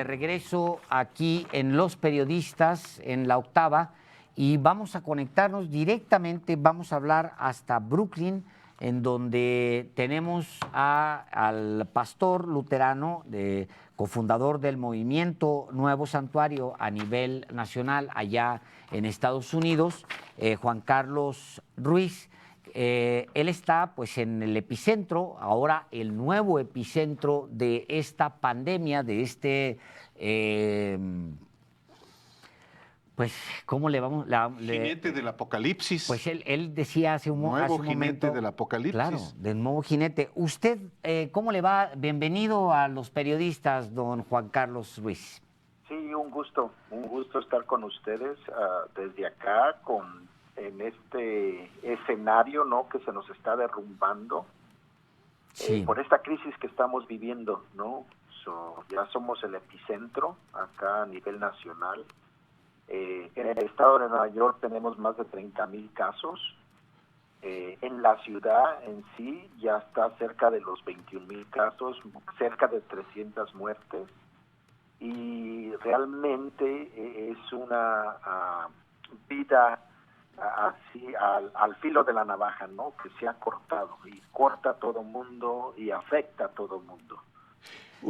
de regreso aquí en Los Periodistas, en La Octava, y vamos a conectarnos directamente, vamos a hablar hasta Brooklyn, en donde tenemos al pastor luterano, cofundador del movimiento Nuevo Santuario a nivel nacional allá en Estados Unidos, Juan Carlos Ruiz. Él está pues en el epicentro, ahora el nuevo epicentro de esta pandemia, de pues, ¿cómo le vamos? Jinete del apocalipsis. Pues él decía hace un momento. Nuevo jinete del apocalipsis. Claro, del nuevo jinete. Usted, ¿cómo le va? Bienvenido a Los Periodistas, don Juan Carlos Ruiz. Sí, un gusto estar con ustedes desde acá, en este escenario, ¿no?, que se nos está derrumbando, sí, por esta crisis que estamos viviendo, ¿no? Ya somos el epicentro acá a nivel nacional. En el estado de Nueva York tenemos más de 30,000 casos. En la ciudad en sí ya está cerca de los 21,000 casos, cerca de 300 muertes. Y realmente es una vida así al filo de la navaja, ¿no?, que se ha cortado y corta a todo mundo y afecta a todo mundo.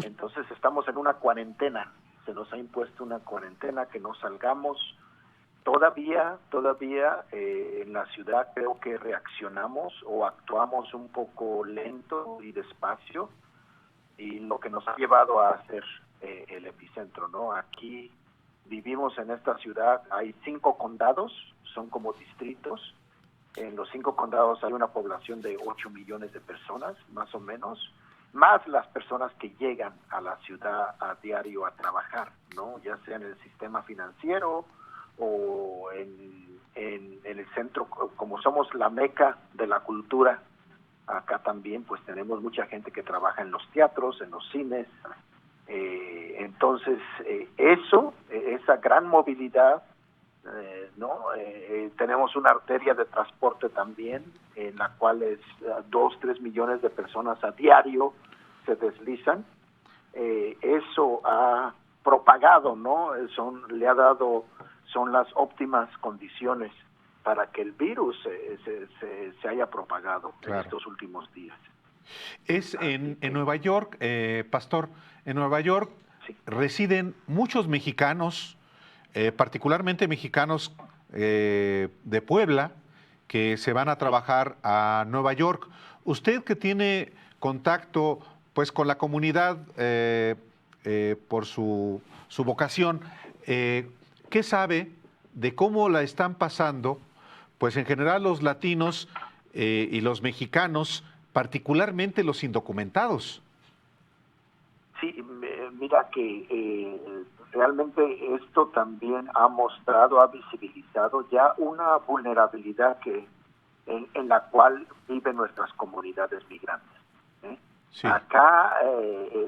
Entonces estamos en una cuarentena, se nos ha impuesto una cuarentena, que no salgamos. Todavía en la ciudad creo que reaccionamos o actuamos un poco lento y despacio, y lo que nos ha llevado a hacer el epicentro, ¿no? Aquí vivimos en esta ciudad, hay 5 condados, son como distritos. En los 5 condados hay una población de 8 millones de personas, más o menos, más las personas que llegan a la ciudad a diario a trabajar, ¿no?, ya sea en el sistema financiero o en el centro. Como somos la meca de la cultura, acá también pues tenemos mucha gente que trabaja en los teatros, en los cines. Entonces esa gran movilidad, ¿no? Tenemos una arteria de transporte también, en la cual 2-3 millones de personas a diario se deslizan. Eso ha propagado, ¿no? Son las óptimas condiciones para que el virus se haya propagado, claro, en estos últimos días. Es en Nueva York, pastor, en Nueva York sí residen muchos mexicanos, particularmente mexicanos de Puebla, que se van a trabajar a Nueva York. Usted, que tiene contacto pues con la comunidad por su vocación, ¿qué sabe de cómo la están pasando pues en general los latinos y los mexicanos, particularmente los indocumentados? Sí, mira que realmente esto también ha visibilizado ya una vulnerabilidad en la cual viven nuestras comunidades migrantes. Sí. Acá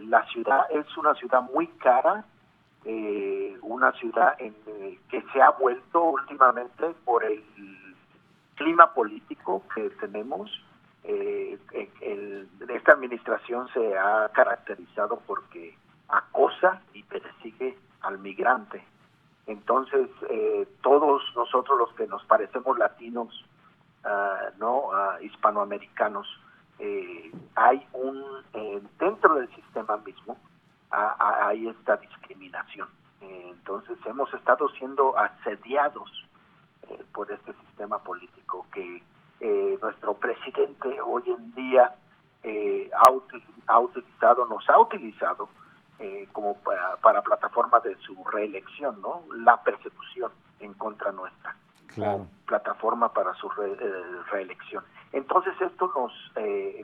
la ciudad es una ciudad muy cara, una ciudad que se ha vuelto últimamente por el clima político que tenemos. Esta administración se ha caracterizado porque acosa y persigue al migrante. Entonces todos nosotros los que nos parecemos latinos, hispanoamericanos, hay dentro del sistema mismo hay esta discriminación. Entonces hemos estado siendo asediados por este sistema político que nuestro presidente hoy en día nos ha utilizado como para plataforma de su reelección, ¿no? La persecución en contra nuestra, claro, como plataforma para su reelección. Entonces esto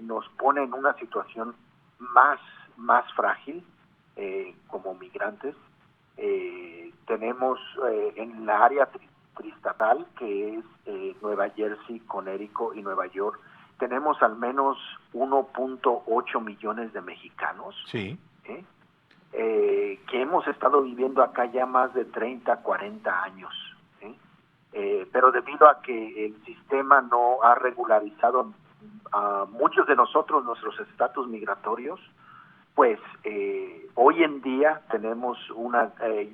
nos pone en una situación más frágil como migrantes. Tenemos en la área tristatal, que es Nueva Jersey, Connecticut y Nueva York, tenemos al menos 1.8 millones de mexicanos, sí, que hemos estado viviendo acá ya más de 30, 40 años. Pero debido a que el sistema no ha regularizado a muchos de nosotros nuestros estatus migratorios, Pues hoy en día tenemos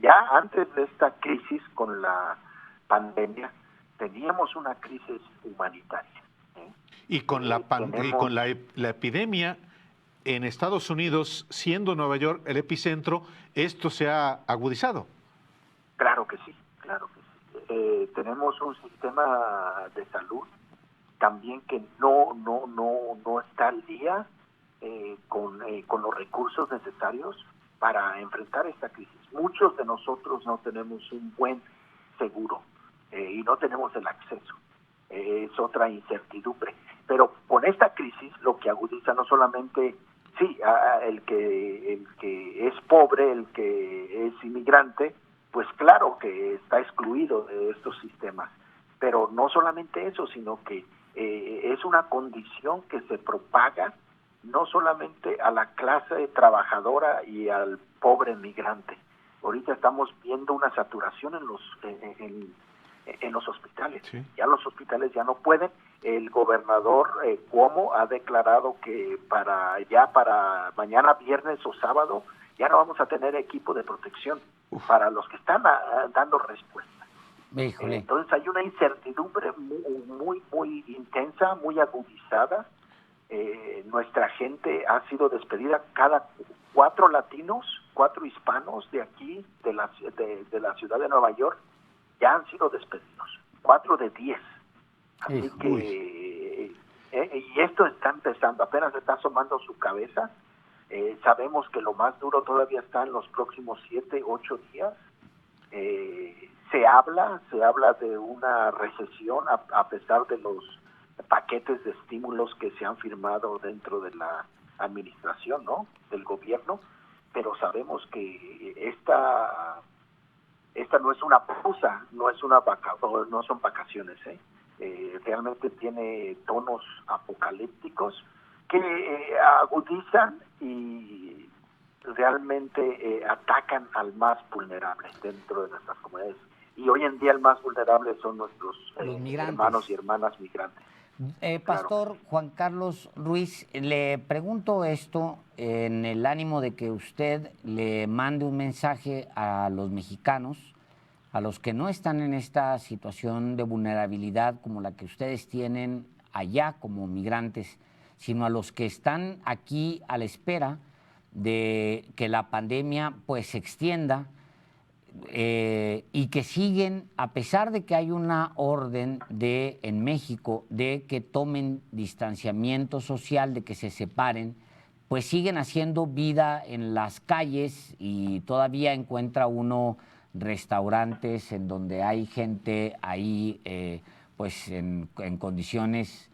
ya antes de esta crisis con la pandemia, teníamos una crisis humanitaria. Y con la epidemia en Estados Unidos, siendo Nueva York el epicentro, esto se ha agudizado. Claro que sí, claro que sí. Tenemos un sistema de salud también que no está al día con los recursos necesarios para enfrentar esta crisis. Muchos de nosotros no tenemos un buen seguro y no tenemos el acceso. Es otra incertidumbre. Pero con esta crisis lo que agudiza no solamente el que es pobre, el que es inmigrante, pues claro que está excluido de estos sistemas. Pero no solamente eso, sino que es una condición que se propaga no solamente a la clase trabajadora y al pobre migrante. Ahorita estamos viendo una saturación en los hospitales. Sí. Ya los hospitales ya no pueden. El gobernador Cuomo ha declarado que para mañana viernes o sábado ya no vamos a tener equipo de protección para los que están dando respuesta. Entonces hay una incertidumbre muy intensa, muy agudizada. Nuestra gente ha sido despedida. Cada 4 latinos, 4 hispanos de aquí, de la ciudad de Nueva York, ya han sido despedidos. 4 de 10. Así que y esto está empezando, apenas está asomando su cabeza. Sabemos que lo más duro todavía está en los próximos 7, 8 días. Se habla de una recesión a pesar de los paquetes de estímulos que se han firmado dentro de la administración, ¿no? Del gobierno, pero sabemos que esta no es una pausa, no son vacaciones, realmente tiene tonos apocalípticos que agudizan y realmente atacan al más vulnerable dentro de nuestras comunidades. Y hoy en día el más vulnerable son nuestros hermanos y hermanas migrantes. Pastor Juan Carlos Ruiz, le pregunto esto en el ánimo de que usted le mande un mensaje a los mexicanos, a los que no están en esta situación de vulnerabilidad como la que ustedes tienen allá como migrantes, sino a los que están aquí a la espera de que la pandemia pues se extienda y que siguen, a pesar de que hay una orden en México de que tomen distanciamiento social, de que se separen, pues siguen haciendo vida en las calles y todavía encuentra uno restaurantes en donde hay gente ahí pues en condiciones.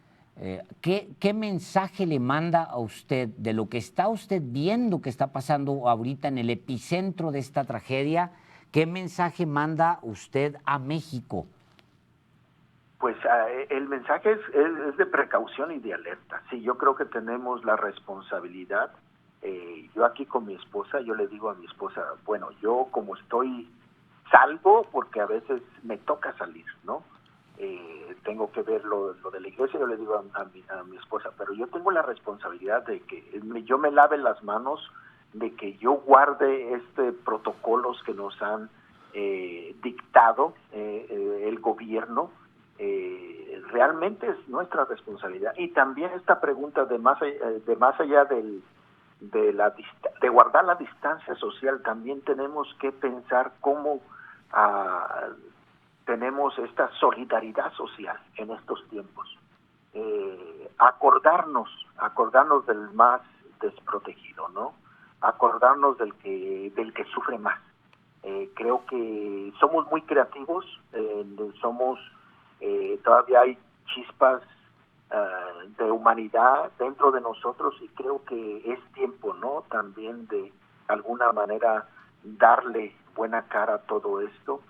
¿Qué mensaje le manda a usted de lo que está usted viendo que está pasando ahorita en el epicentro de esta tragedia? ¿Qué mensaje manda usted a México? Pues el mensaje es de precaución y de alerta. Sí, yo creo que tenemos la responsabilidad. Yo aquí con mi esposa, yo le digo a mi esposa, bueno, yo como salgo porque a veces me toca salir, ¿no? Tengo que ver lo de la iglesia, yo le digo a mi esposa, pero yo tengo la responsabilidad de que yo me lave las manos, de que yo guarde protocolos que nos han dictado el gobierno. Realmente es nuestra responsabilidad. Y también esta pregunta de más allá de guardar la distancia social, también tenemos que pensar cómo tenemos esta solidaridad social en estos tiempos. Acordarnos del más desprotegido, ¿no? Acordarnos del que sufre más. Creo que somos muy creativos, todavía hay chispas de humanidad dentro de nosotros y creo que es tiempo, ¿no? También de alguna manera darle buena cara a todo esto,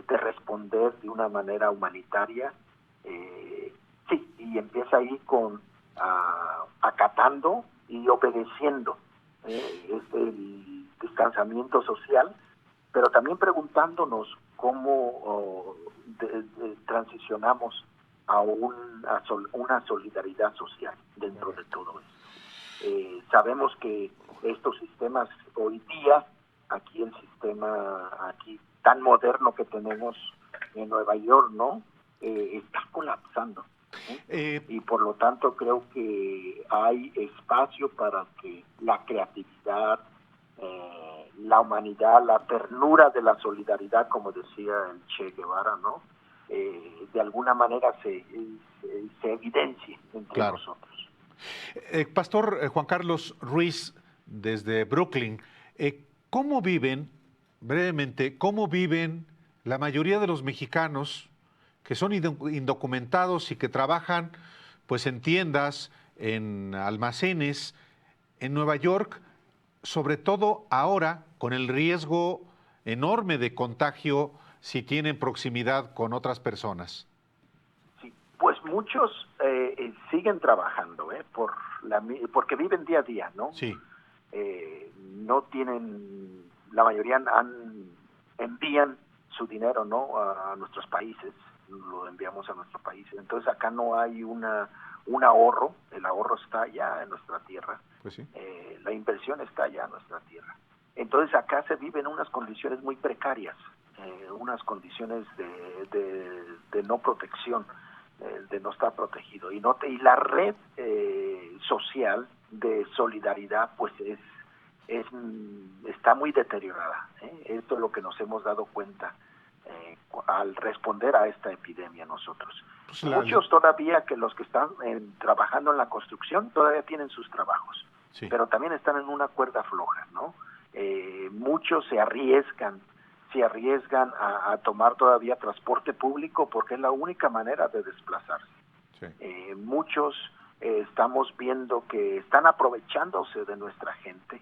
de responder de una manera humanitaria. Sí, y empieza ahí con acatando y obedeciendo el distanciamiento social, pero también preguntándonos cómo transicionamos a una solidaridad social dentro de todo esto. Sabemos que estos sistemas hoy día, aquí el sistema aquí tan moderno que tenemos en Nueva York, ¿no? Está colapsando. Y por lo tanto creo que hay espacio para que la creatividad, la humanidad, la ternura de la solidaridad, como decía el Che Guevara, ¿no? De alguna manera se evidencie entre nosotros. Pastor Juan Carlos Ruiz, desde Brooklyn, ¿cómo viven, brevemente, cómo viven la mayoría de los mexicanos que son indocumentados y que trabajan pues en tiendas, en almacenes, en Nueva York, sobre todo ahora con el riesgo enorme de contagio si tienen proximidad con otras personas? Sí, pues muchos siguen trabajando, porque viven día a día, ¿no? Sí. No tienen, la mayoría envían su dinero, ¿no? A nuestros países, lo enviamos a nuestros países. Entonces acá no hay un ahorro, el ahorro está allá en nuestra tierra. Pues sí. La inversión está allá en nuestra tierra. Entonces acá se viven unas condiciones muy precarias, unas condiciones de no protección, de no estar protegido. Y la red social de solidaridad pues está muy deteriorada. Esto es lo que nos hemos dado cuenta al responder a esta epidemia nosotros. Pues muchos todavía, que los que están trabajando en la construcción, todavía tienen sus trabajos, sí, pero también están en una cuerda floja, ¿no? Muchos se arriesgan a tomar todavía transporte público porque es la única manera de desplazarse. Sí. Muchos estamos viendo que están aprovechándose de nuestra gente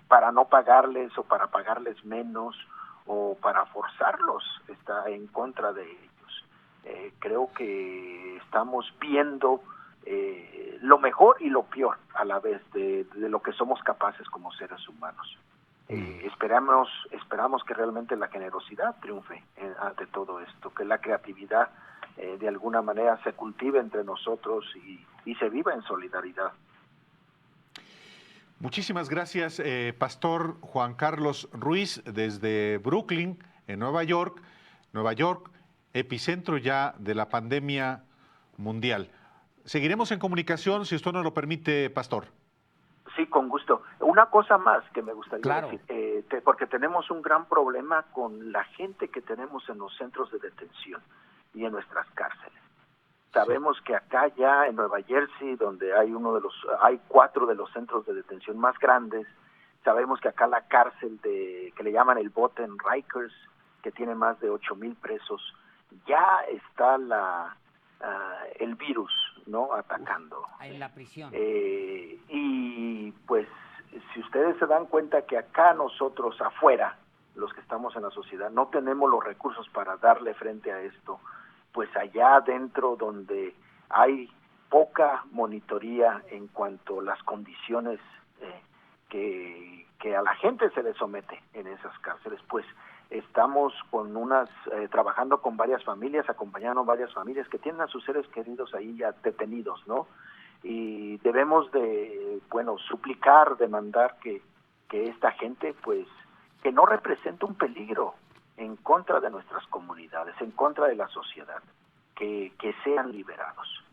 para no pagarles o para pagarles menos o para forzarlos, está en contra de ellos. Creo que estamos viendo lo mejor y lo peor a la vez de lo que somos capaces como seres humanos. Esperamos que realmente la generosidad triunfe ante todo esto, que la creatividad de alguna manera se cultive entre nosotros y se viva en solidaridad. Muchísimas gracias, Pastor Juan Carlos Ruiz, desde Brooklyn, en Nueva York, epicentro ya de la pandemia mundial. Seguiremos en comunicación, si usted nos lo permite, Pastor. Sí, con gusto. Una cosa más que me gustaría decir, porque tenemos un gran problema con la gente que tenemos en los centros de detención y en nuestras cárceles. Sabemos que acá ya en Nueva Jersey, donde hay hay 4 de los centros de detención más grandes, sabemos que acá la cárcel que le llaman el bote en Rikers, que tiene más de 8,000 presos, ya está el virus, ¿no? Atacando. En la prisión. Y pues si ustedes se dan cuenta que acá nosotros afuera, los que estamos en la sociedad, no tenemos los recursos para darle frente a esto, pues allá adentro donde hay poca monitoría en cuanto a las condiciones que a la gente se le somete en esas cárceles, pues estamos trabajando con varias familias, acompañando a varias familias que tienen a sus seres queridos ahí ya detenidos, ¿no? Y debemos suplicar, demandar que esta gente, pues, que no represente un peligro en contra de nuestras comunidades, en contra de la sociedad, que sean liberados.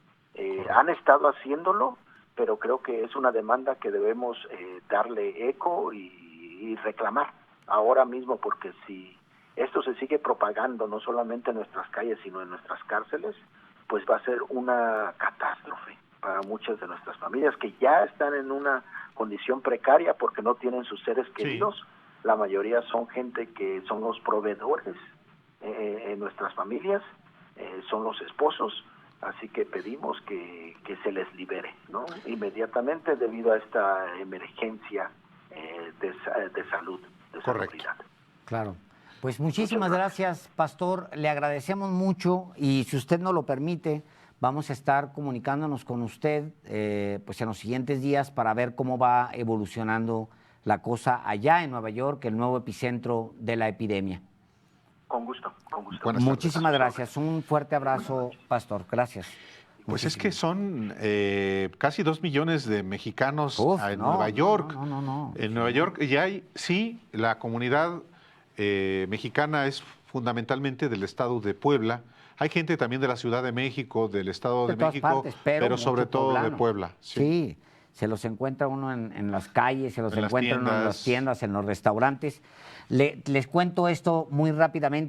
Han estado haciéndolo, pero creo que es una demanda que debemos darle eco y reclamar ahora mismo, porque si esto se sigue propagando no solamente en nuestras calles, sino en nuestras cárceles, pues va a ser una catástrofe para muchas de nuestras familias que ya están en una condición precaria porque no tienen sus seres queridos. Sí. La mayoría son gente que son los proveedores en nuestras familias, son los esposos, así que pedimos que se les libere, ¿no? Inmediatamente debido a esta emergencia de salud, de salubridad. Claro. Pues muchísimas gracias, Pastor. Le agradecemos mucho y si usted nos lo permite, vamos a estar comunicándonos con usted pues en los siguientes días para ver cómo va evolucionando la cosa allá en Nueva York, el nuevo epicentro de la epidemia. Con gusto, con gusto. Muchísimas gracias. Un fuerte abrazo, Pastor. Gracias. Pues es muchísimo. que son casi 2 millones de mexicanos Uf, en no, Nueva York. no. En Nueva York ya hay, sí, la comunidad mexicana es fundamentalmente del estado de Puebla. Hay gente también de la Ciudad de México, del Estado de todas México, partes, pero sobre mucho todo de poblano. Puebla. Sí, se los encuentra uno en las calles, se los En las encuentra uno en las tiendas. tiendas, en los restaurantes. Les cuento esto muy rápidamente.